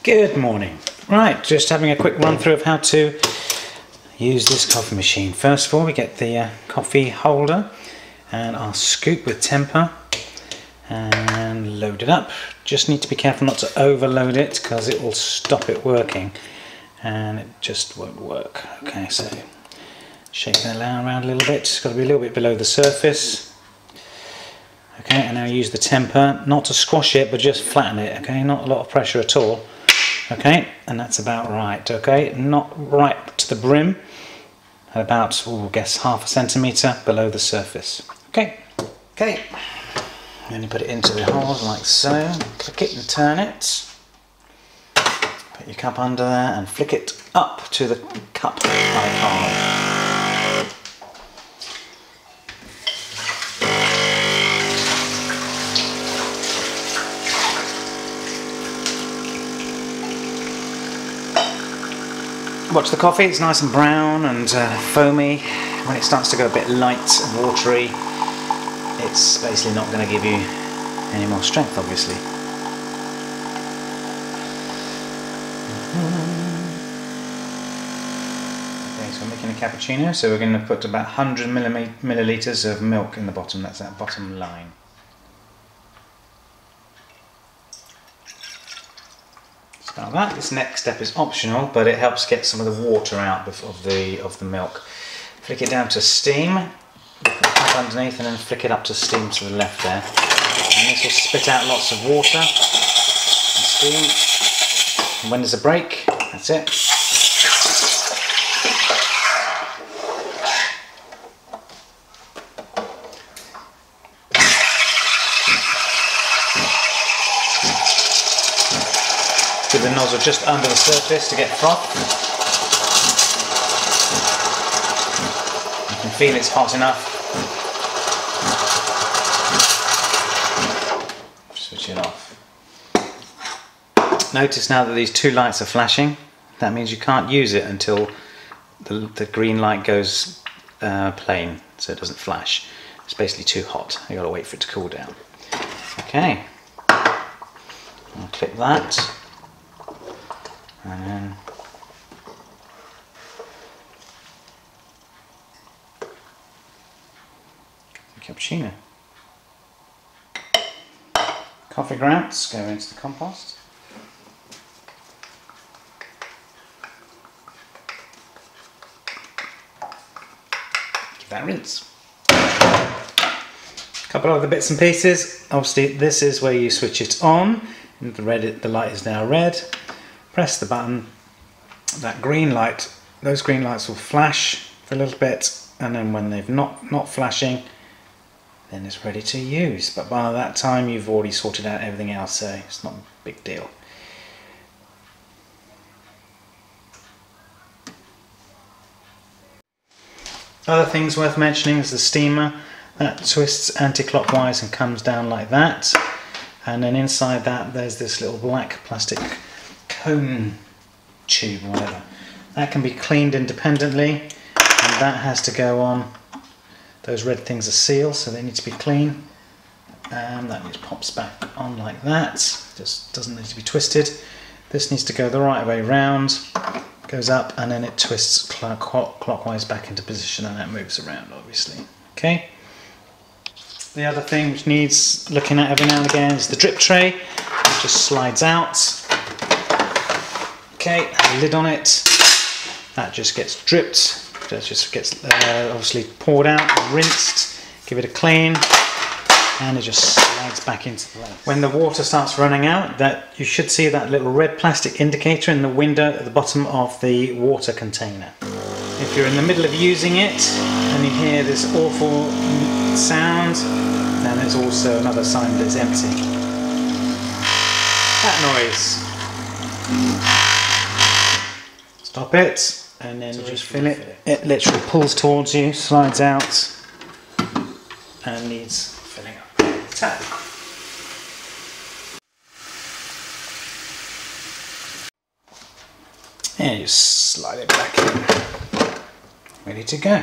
Good morning. Right, just having a quick run through of how to use this coffee machine. First of all, we get the coffee holder and our scoop with temper and load it up. Just need to be careful not to overload it because it will stop it working and it just won't work. Okay, so shake that around a little bit. It's got to be a little bit below the surface. Okay, and now use the temper, not to squash it but just flatten it. Okay, not a lot of pressure at all. Okay, and that's about right. Okay, not right to the brim, at about, we'll guess, ½ centimetre below the surface. Okay, then you put it into the hole like so, click it and turn it, put your cup under there and flick it up to the cup icon. Watch the coffee, it's nice and brown and foamy. When it starts to go a bit light and watery, it's basically not going to give you any more strength, obviously. Okay, so we're making a cappuccino, so we're going to put about 100 millilitres of milk in the bottom, that's that bottom line. Now that, this next step is optional, but it helps get some of the water out of the milk. Flick it down to steam, up underneath, and then flick it up to steam to the left there. And this will spit out lots of water and steam. And when there's a break, that's it. With the nozzle just under the surface to get froth. You can feel it's hot enough. Switch it off. Notice now that these two lights are flashing. That means you can't use it until the green light goes plain, so it doesn't flash. It's basically too hot. You've got to wait for it to cool down. Okay. I'll clip that. And then cappuccino. Coffee grounds go into the compost. Give that a rinse. A couple of other bits and pieces. Obviously, this is where you switch it on. And the light is now red. Press the button, that green light, those green lights will flash for a little bit, and then when they've not flashing, then it's ready to use. But by that time you've already sorted out everything else, so it's not a big deal. Other things worth mentioning is the steamer. That twists anti-clockwise and comes down like that, and then inside that there's this little black plastic cone tube or whatever. That can be cleaned independently, and that has to go on. Those red things are seals, so they need to be clean, and that just pops back on like that. Just doesn't need to be twisted. This needs to go the right way round, goes up, and then it twists clockwise back into position, and that moves around, obviously. Okay. The other thing which needs looking at every now and again is the drip tray. It just slides out. Okay, lid on it, that just gets dripped, that just gets obviously poured out, rinsed, give it a clean, and it just slides back into place. When the water starts running out, that you should see that little red plastic indicator in the window at the bottom of the water container. If you're in the middle of using it and you hear this awful sound, then it's also another sign that it's empty. That noise. Stop it, and then just fill it. It literally pulls towards you, slides out, and needs filling up. Tap. And you slide it back in. Ready to go.